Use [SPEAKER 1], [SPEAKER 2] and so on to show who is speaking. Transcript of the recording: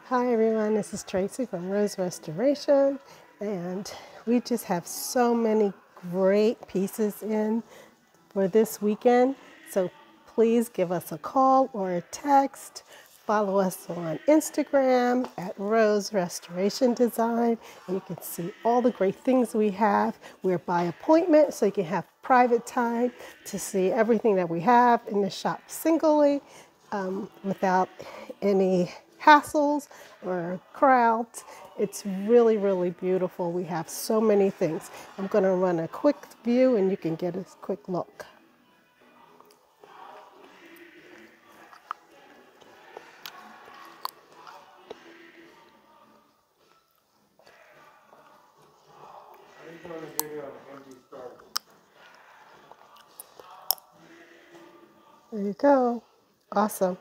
[SPEAKER 1] Hi everyone, this is Tracy from Rose Restoration, and we just have so many great pieces in for this weekend. So please give us a call or a text. Follow us on Instagram at Rose Restoration Design, and you can see all the great things we have. We're by appointment, so you can have private time to see everything that we have in the shop singly, without any hassles or crowds. It's really, really beautiful. We have so many things. I'm going to run a quick view and you can get a quick look. There you go. Awesome.